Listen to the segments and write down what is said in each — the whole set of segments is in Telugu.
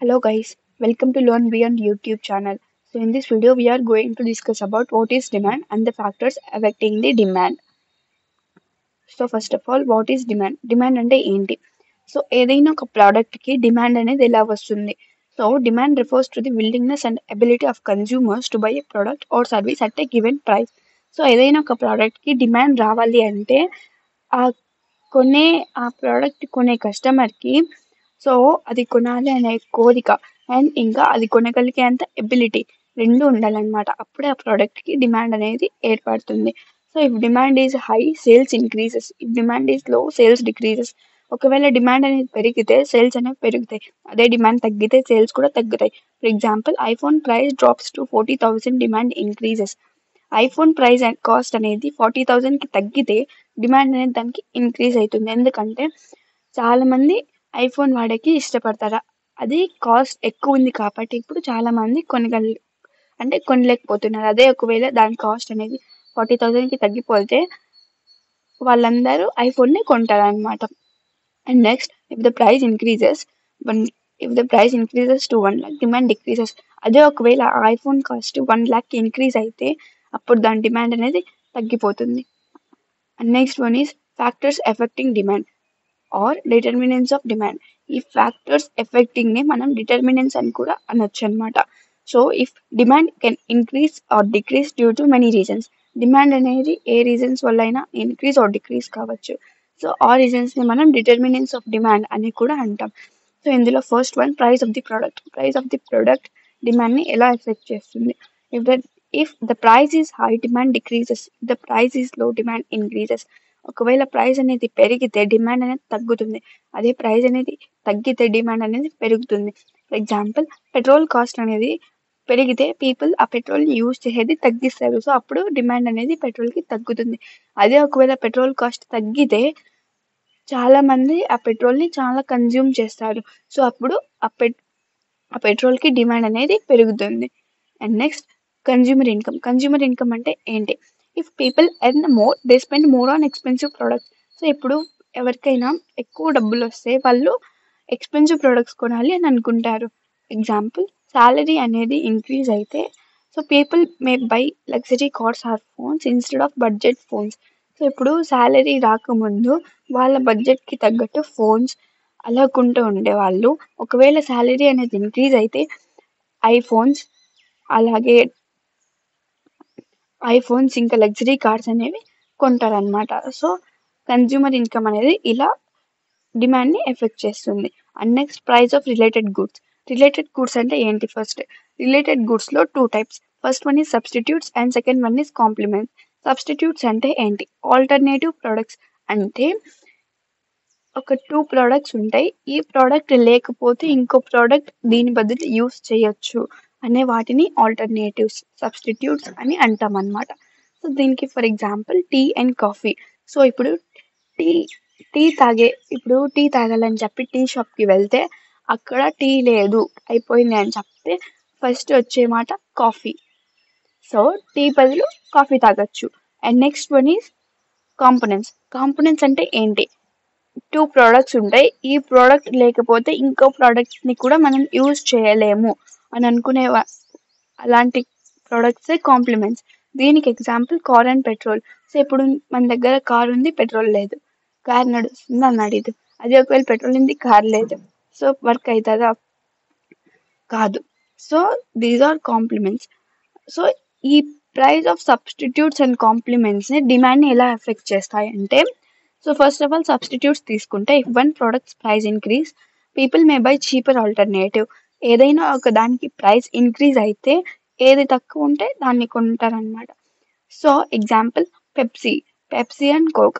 Hello guys, welcome to Learn Beyond YouTube channel. So in this video we are going to discuss about what is demand and the factors affecting the demand. So first of all what is demand demand అంటే ఏంటి సో ఏదైనా ఒక ప్రోడక్ట్ కి డిమాండ్ అనేది ఎలా వస్తుంది so demand refers to the willingness and ability of consumers to buy a product or service at a given price so ఏదైనా ఒక ప్రోడక్ట్ కి డిమాండ్ రావాలి అంటే ఆ కొనే ఆ ప్రోడక్ట్ కొనే కస్టమర్ కి సో అది కొనాలి అనే కోరిక అండ్ ఇంకా అది కొనగలిగే అంత ఎబిలిటీ రెండు ఉండాలన్నమాట అప్పుడే ఆ ప్రోడక్ట్ కి డిమాండ్ అనేది ఏర్పడుతుంది so if demand is high sales increases if demand is low sales decreases ఒకవేళ డిమాండ్ అనేది పెరిగితే సేల్స్ అనేవి పెరుగుతాయి అదే డిమాండ్ తగ్గితే సేల్స్ కూడా తగ్గుతాయి for example iPhone price drops to 40,000 demand increases iPhone price and cost అనేది 40,000 కి తగ్గితే డిమాండ్ అనేది దానికి ఇంక్రీజ్ అవుతుంది ఎందుకంటే చాలా మంది ఐఫోన్ వాడేకి ఇష్టపడతారు అది కాస్ట్ ఎక్కువ ఉంది కాబట్టి ఇప్పుడు చాలా మంది అంటే కొనలేకపోతున్నారు అదే ఒకవేళ దాని కాస్ట్ అనేది 40,000 కి తగ్గిపోతే వాళ్ళందరూ ఐఫోన్ ని కొంటారు అనమాట and next if the price increases one if the price increases to 1 lakh demand decreases అదే ఒకవేళ ఐఫోన్ కాస్ట్ 1 lakh ఇంక్రీజ్ అయితే అప్పుడు దాని డిమాండ్ అనేది తగ్గిపోతుంది and next one is factors affecting demand are determinants of demand ఈ ఫ్యాక్టర్స్ ఎఫెక్టింగ్ ని మనం డిటర్మినెంట్స్ అని కూడా అనొచ్చు అనమాట so if demand can increase or decrease due to many reasons demand అనేది ఏ రీజన్స్ వల్ల అయినా ఇంక్రీజ్ ఆర్ డిక్రీజ్ కావచ్చు సో ఆ రీజన్స్ ని మనం డిటర్మినెంట్స్ ఆఫ్ డిమాండ్ అని కూడా అంటాం సో ఇందులో first one price of the product demand ని ఎలా ఎఫెక్ట్ చేస్తుంది if the if the price is high demand decreases the price is low demand increases ఒకవేళ ప్రైస్ అనేది పెరిగితే డిమాండ్ అనేది తగ్గుతుంది అదే ప్రైస్ అనేది తగ్గితే డిమాండ్ అనేది పెరుగుతుంది ఫర్ ఎగ్జాంపుల్ పెట్రోల్ కాస్ట్ అనేది పెరిగితే పీపుల్ ఆ పెట్రోల్ యూజ్ చేసేది తగ్గిస్తారు సో అప్పుడు డిమాండ్ అనేది పెట్రోల్ కి తగ్గుతుంది అదే ఒకవేళ పెట్రోల్ కాస్ట్ తగ్గితే చాలా మంది ఆ పెట్రోల్ ని చాలా కన్జ్యూమ్ చేస్తారు సో అప్పుడు ఆ పెట్రోల్ కి డిమాండ్ అనేది పెరుగుతుంది అండ్ నెక్స్ట్ కన్జ్యూమర్ ఇన్కమ్ అంటే ఏంటి if people earn more they spend more on expensive products so ఇప్పుడు ఎవరికైనా ఎక్కువ డబ్బులు వస్తే వాళ్ళు ఎక్స్పెన్సివ్ ప్రొడక్ట్స్ కొనాలి అని అనుకుంటారు ఎగ్జాంపుల్ సాలరీ అనేది ఇంక్రీజ్ అయితే so people may buy luxury cars or phones instead of budget phones so ఇప్పుడు సాలరీ రాకముందు వాళ్ళ బడ్జెట్ కి తగ్గట్టు ఫోన్స్ అలా కొంటూ ఉండేవాళ్ళు ఒకవేళ సాలరీ అనేది ఇంక్రీజ్ అయితే ఐఫోన్స్ అలాగే ఐఫోన్స్ ఇంకా లగ్జరీ కార్స్ అనేవి కొంటారనమాట సో కన్జ్యూమర్ ఇన్కమ్ అనేది ఇలా డిమాండ్ ని ఎఫెక్ట్ చేస్తుంది and next price of related goods అంటే ఏంటి ఫస్ట్ రిలేటెడ్ గూడ్స్ లో two types first one is substitutes and second one is compliments substitutes అంటే ఏంటి ఆల్టర్నేటివ్ ప్రొడక్ట్స్ అంటే ఒక టూ ప్రోడక్ట్స్ ఉంటాయి ఈ ప్రోడక్ట్ లేకపోతే ఇంకో ప్రోడక్ట్ దీని బదులు యూస్ చేయొచ్చు అనే వాటిని ఆల్టర్నేటివ్స్ సబ్స్టిట్యూట్స్ అని అంటాం అనమాట సో దీనికి for example tea and coffee so ఇప్పుడు టీ టీ తాగాలని చెప్పి టీ షాప్ కి వెళ్తే అక్కడ టీ లేదు అయిపోయింది అని చెప్తే ఫస్ట్ వచ్చే మాట కాఫీ సో టీ బదులు కాఫీ తాగొచ్చు and next one is components అంటే ఏంటి టూ ప్రోడక్ట్స్ ఉంటాయి ఈ ప్రోడక్ట్ లేకపోతే ఇంకో ప్రోడక్ట్ ని కూడా మనం యూజ్ చేయలేము అని అనుకునే అలాంటి ప్రోడక్ట్స్ కాంప్లిమెంట్స్ దీనికి example car and petrol so ఇప్పుడు మన దగ్గర కార్ ఉంది పెట్రోల్ లేదు కార్ నడుస్తుంది అన్నాడు ఇది అదే ఒకవేళ పెట్రోల్ ఉంది కార్ లేదు సో వర్క్ అవుతుందా కాదు so these are complements so ఈ price of substitutes and complements ని డిమాండ్ ని ఎలా ఎఫెక్ట్ చేస్తాయి అంటే so first of all substitutes తీసుకుంటే if one products price increase people may buy cheaper alternative ఏదైనా ఒక దానికి ప్రైస్ ఇంక్రీజ్ అయితే ఏది తక్కువ ఉంటే దాన్ని కొంటారనమాట so example Pepsi Pepsi and Coke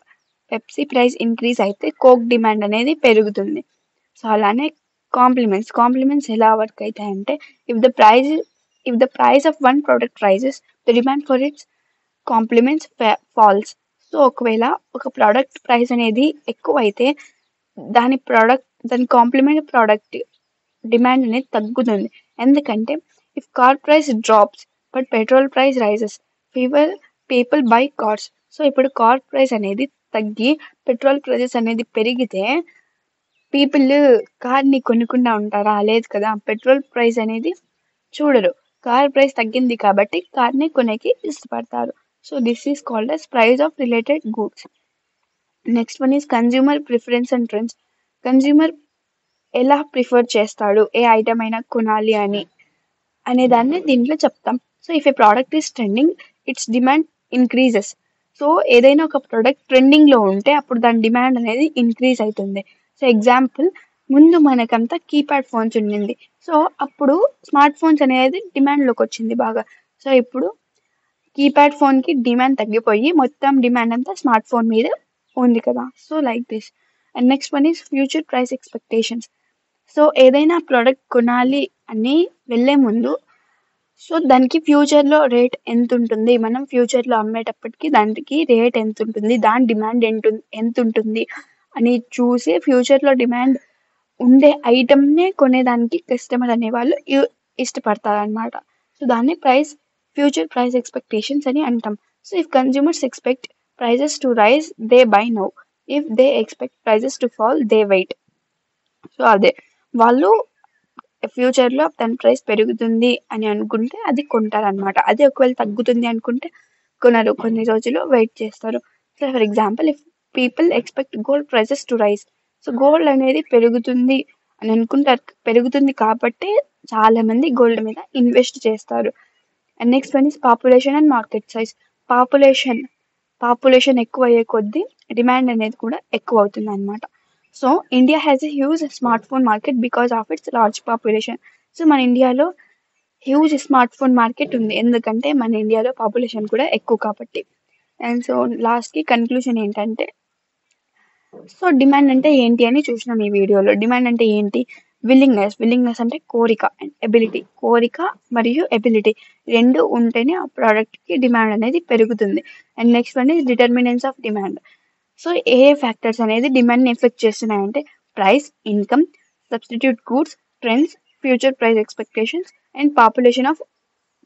Pepsi price increase అయితే కోక్ డిమాండ్ అనేది పెరుగుతుంది సో అలానే కాంప్లిమెంట్స్ ఎలా వర్క్ అవుతాయంటే if the price if the price of one product rises the demand for its complements falls so ఒకవేళ ఒక ప్రోడక్ట్ ప్రైస్ అనేది ఎక్కువ అయితే దాని కాంప్లిమెంట్ ప్రోడక్ట్ డిమాండ్ అనేది తగ్గుతుంది ఎందుకంటే if car price drops but petrol price rises fewer people buy cars so ఇప్పుడు కార్ ప్రైస్ అనేది తగ్గి పెట్రోల్ ప్రైసెస్ అనేది పెరిగితే పీపుల్ కార్ని కొనుక్కుండా ఉంటారా? లేదు కదా. పెట్రోల్ ప్రైస్ అనేది చూడరు. కార్ ప్రైస్ తగ్గింది కాబట్టి కార్ని కొనేకి ఇష్టపడతారు. So this is called as price of related goods. Next one is consumer preference and trends. Consumer ఎలా ప్రిఫర్ చేస్తాడు ఏ ఐటమ్ అయినా కొనాలి అని అనే దాన్ని దీంట్లో చెప్తాం. So if A product is trending, it's demand increases. So ఏదైనా ఒక ప్రోడక్ట్ ట్రెండింగ్ లో ఉంటే అప్పుడు దాని డిమాండ్ అనేది ఇంక్రీజ్ అవుతుంది. సో ఎగ్జాంపుల్, ముందు మనకంతా కీప్యాడ్ ఫోన్స్ ఉండింది. సో అప్పుడు స్మార్ట్ ఫోన్స్ అనేది డిమాండ్ లోకి వచ్చింది బాగా. సో ఇప్పుడు కీప్యాడ్ ఫోన్ కి డిమాండ్ తగ్గిపోయి మొత్తం డిమాండ్ అంతా స్మార్ట్ ఫోన్ మీద ఉంది కదా. So like this. And next one is future price expectations. So ఏదైనా ప్రోడక్ట్ కొనాలి అని వెళ్ళే ముందు, సో దానికి ఫ్యూచర్లో రేట్ ఎంత ఉంటుంది, మనం ఫ్యూచర్లో అమ్మేటప్పటికి దానికి రేట్ ఎంత ఉంటుంది, దాని డిమాండ్ ఎంత ఉంటుంది అని చూసి ఫ్యూచర్లో డిమాండ్ ఉండే ఐటమ్నే కొనేదానికి కస్టమర్ అనేవాళ్ళు ఇష్టపడతారు అనమాట. సో దాన్ని ఫ్యూచర్ ప్రైస్ ఎక్స్పెక్టేషన్స్ అని అంటాం. So if consumers expect prices to rise, they buy now. If they expect prices to fall, they wait. So అదే, వాళ్ళు ఫ్యూచర్లో దాని ప్రైస్ పెరుగుతుంది అని అనుకుంటే అది కొంటారనమాట. అదే ఒకవేళ తగ్గుతుంది అనుకుంటే కొనరు, కొన్ని రోజులు వెయిట్ చేస్తారు. So for example, if people expect gold prices to rise, so gold అనేది పెరుగుతుంది అని అనుకుంటారు, పెరుగుతుంది కాబట్టి చాలా మంది గోల్డ్ మీద ఇన్వెస్ట్ చేస్తారు. And next one is population and market size. Population ఎక్కువ అయ్యే కొద్దీ డిమాండ్ అనేది కూడా ఎక్కువ అవుతుంది అనమాట. So India has a huge smart phone market because of it's large population. So మన ఇండియాలో హ్యూజ్ స్మార్ట్ ఫోన్ మార్కెట్ ఉంది, ఎందుకంటే మన ఇండియాలో పాపులేషన్ కూడా ఎక్కువ కాబట్టి. అండ్ సో లాస్ట్కి కన్క్లూషన్ ఏంటంటే, సో డిమాండ్ అంటే ఏంటి అని చూసినాం ఈ వీడియోలో. డిమాండ్ అంటే ఏంటి? విల్లింగ్నెస్ అంటే కోరిక, అండ్ ఎబిలిటీ, కోరిక మరియు ఎబిలిటీ రెండు ఉంటేనే ఆ ప్రోడక్ట్కి డిమాండ్ అనేది పెరుగుతుంది. And next one is determinants of demand. So ఏ ఫ్యాక్టర్స్ అనేది డిమాండ్ని ఎఫెక్ట్ చేస్తున్నాయంటే, price, income, substitute goods, trends, future price expectations and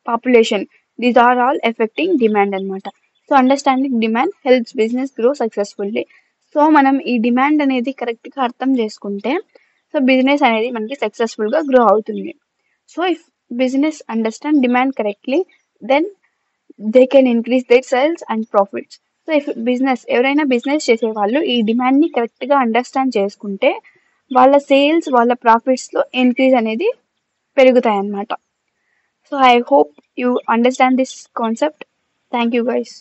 population. These are all affecting demand అనమాట. So understanding demand helps business grow successfully. So మనం ఈ డిమాండ్ అనేది కరెక్ట్గా అర్థం చేసుకుంటే, సో బిజినెస్ అనేది మనకి సక్సెస్ఫుల్గా గ్రో అవుతుంది. So if business understand demand correctly, then they can increase their sales and profits. So if ఎవరైనా బిజినెస్ చేసేవాళ్ళు ఈ డిమాండ్ని కరెక్ట్గా అండర్స్టాండ్ చేసుకుంటే వాళ్ళ సేల్స్, వాళ్ళ ప్రాఫిట్స్లో ఇంక్రీజ్ అనేది పెరుగుతాయి అన్నమాట. So I hope you understand this concept. Thank you guys.